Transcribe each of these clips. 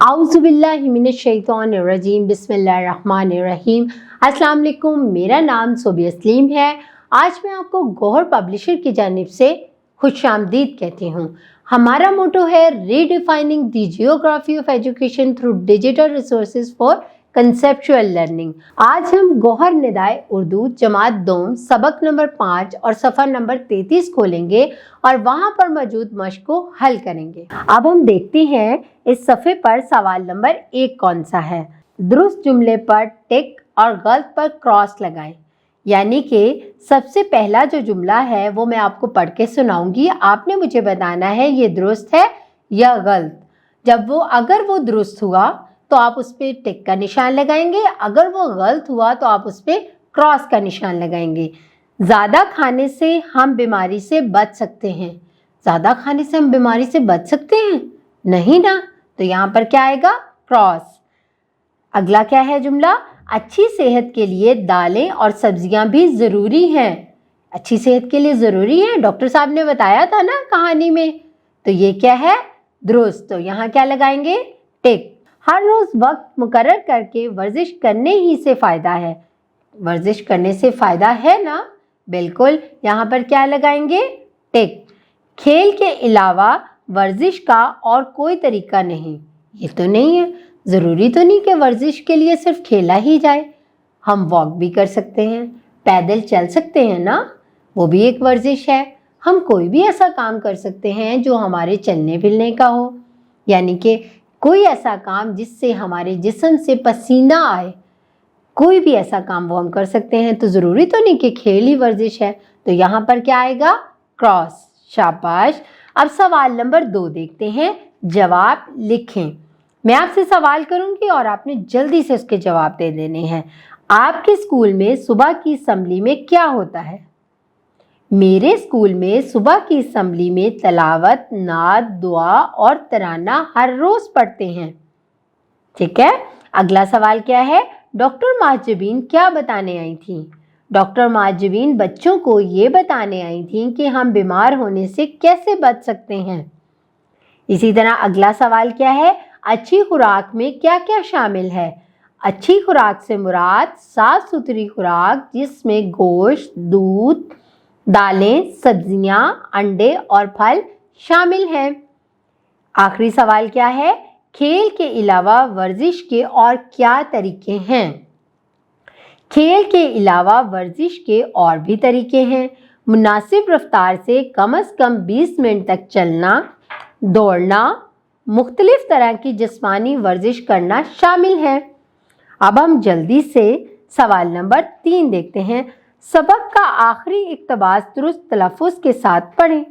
आउज़ुबिल्लाहिमिनश्शैतानिर्रजीम बिस्मिल्लाहिर्रहमानिर्रहीम। अस्सलाम वालेकुम, मेरा नाम सोबिया सलीम है। आज मैं आपको गौहर पब्लिशर की जानिब से खुशामदीद कहती हूँ। हमारा मोटो है redefining the geography of education through digital resources for conceptual learning. आज हम गौहर निदाए उर्दू जमात दोम सबक नंबर 5 और सफ़ा नंबर 33 खोलेंगे और वहाँ पर मौजूद मश्क को हल करेंगे। अब हम देखते हैं इस सफ़े पर सवाल नंबर 1 कौन सा है। दुरुस्त जुमले पर टिक और गलत पर क्रॉस लगाएं। यानी कि सबसे पहला जो जुमला है वो मैं आपको पढ़ के सुनाऊंगी, आपने मुझे बताना है ये दुरुस्त है या गलत। अगर वो दुरुस्त हुआ तो आप उस पर टिक का निशान लगाएंगे, अगर वो गलत हुआ तो आप उस पर क्रॉस का निशान लगाएंगे। ज़्यादा खाने से हम बीमारी से बच सकते हैं। ज़्यादा खाने से हम बीमारी से बच सकते हैं? नहीं ना, तो यहाँ पर क्या आएगा? क्रॉस। अगला क्या है जुमला? अच्छी सेहत के लिए दालें और सब्जियां भी ज़रूरी हैं। अच्छी सेहत के लिए ज़रूरी है, डॉक्टर साहब ने बताया था ना कहानी में। तो ये क्या है? दुरुस्त। तो यहाँ क्या लगाएंगे? टिक। हर रोज़ वक्त मुकर्रर करके वर्जिश करने ही से फ़ायदा है। वर्जिश करने से फ़ायदा है ना? बिल्कुल। यहाँ पर क्या लगाएंगे? टिक। खेल के अलावा वर्जिश का और कोई तरीका नहीं। ये तो नहीं है, ज़रूरी तो नहीं कि वर्जिश के लिए सिर्फ खेला ही जाए। हम वॉक भी कर सकते हैं, पैदल चल सकते हैं ना, वो भी एक वर्जिश है। हम कोई भी ऐसा काम कर सकते हैं जो हमारे चलने फिरने का हो, यानी कि कोई ऐसा काम जिससे हमारे जिस्म से पसीना आए, कोई भी ऐसा काम वो हम कर सकते हैं। तो ज़रूरी तो नहीं कि खेल ही वर्जिश है। तो यहाँ पर क्या आएगा? क्रॉस। शाबाश। अब सवाल नंबर 2 देखते हैं। जवाब लिखें। मैं आपसे सवाल करूंगी और आपने जल्दी से उसके जवाब दे देने हैं। आपके स्कूल में सुबह की असेंबली में क्या होता है? मेरे स्कूल में सुबह की असेंबली में तलावत, नात, दुआ और तराना हर रोज़ पढ़ते हैं। ठीक है। अगला सवाल क्या है? डॉक्टर माजबीन क्या बताने आई थी? डॉक्टर माजबीन बच्चों को ये बताने आई थी कि हम बीमार होने से कैसे बच सकते हैं। इसी तरह अगला सवाल क्या है? अच्छी खुराक में क्या क्या शामिल है? अच्छी खुराक से मुराद साफ सुथरी खुराक जिसमें गोश्त, दूध, दालें, सब्जियां, अंडे और फल शामिल हैं। आखिरी सवाल क्या है? खेल के अलावा वर्जिश के और क्या तरीके हैं? खेल के अलावा वर्जिश के और भी तरीके हैं। मुनासिब रफ्तार से कम कम 20 मिनट तक चलना, दौड़ना, मुख्तलिफ तरह की जिस्मानी वर्जिश करना शामिल है। अब हम जल्दी से सवाल नंबर 3 देखते हैं। सबक का आखिरी इक्तबास दुरुस्त तलफ़्फ़ुज़ के साथ पढ़ें।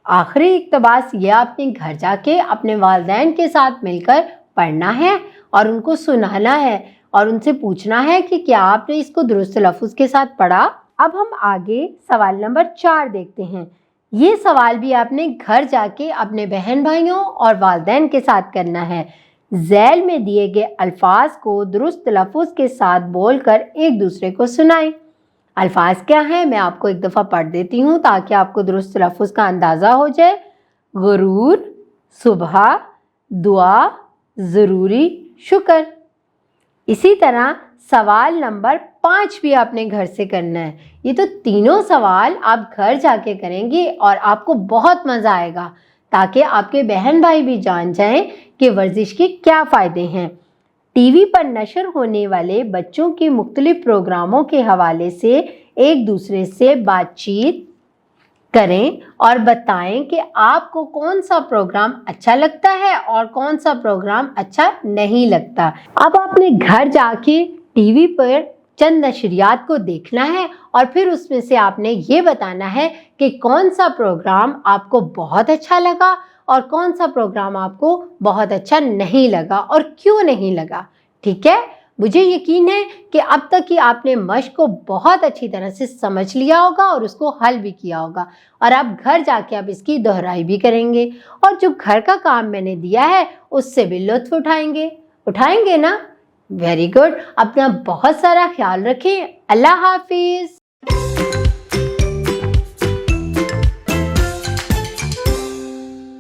आखिरी इक्तबास ये आपने घर जाके अपने वालिदैन के साथ मिलकर पढ़ना है और उनको सुनाना है और उनसे पूछना है कि क्या आपने इसको दुरुस्त तलफ़्फ़ुज़ के साथ पढ़ा। अब हम आगे सवाल नंबर 4 देखते हैं। ये सवाल भी आपने घर जाके अपने बहन भाइयों और वालिदैन के साथ करना है। ज़ैल में दिए गए अल्फाज को दुरुस्त तलफ़्फ़ुज़ के साथ बोलकर एक दूसरे को सुनाएं। अल्फाज क्या हैं मैं आपको एक दफ़ा पढ़ देती हूँ ताकि आपको दुरुस्त तलफ़्फ़ुज़ का अंदाज़ा हो जाए। गुरूर, सुबह, दुआ, ज़रूरी, शुक्र। इसी तरह सवाल नंबर 5 भी आपने घर से करना है। ये तो तीनों सवाल आप घर जाके करेंगे और आपको बहुत मज़ा आएगा, ताकि आपके बहन भाई भी जान जाएं कि वर्जिश के क्या फ़ायदे हैं। टीवी पर नशर होने वाले बच्चों के मुख्तलिफ प्रोग्रामों के हवाले से एक दूसरे से बातचीत करें और बताएं कि आपको कौन सा प्रोग्राम अच्छा लगता है और कौन सा प्रोग्राम अच्छा नहीं लगता। अब आपने घर जाके टीवी पर चंद नशरियात को देखना है और फिर उसमें से आपने ये बताना है कि कौन सा प्रोग्राम आपको बहुत अच्छा लगा और कौन सा प्रोग्राम आपको बहुत अच्छा नहीं लगा और क्यों नहीं लगा। ठीक है। मुझे यकीन है कि अब तक ही आपने मश्क को बहुत अच्छी तरह से समझ लिया होगा और उसको हल भी किया होगा और आप घर जाके अब इसकी दोहराई भी करेंगे और जो घर का काम मैंने दिया है उससे भी लुत्फ उठाएंगे ना। Very good. अपना बहुत सारा ख्याल रखें। अल्लाह हाफिज़।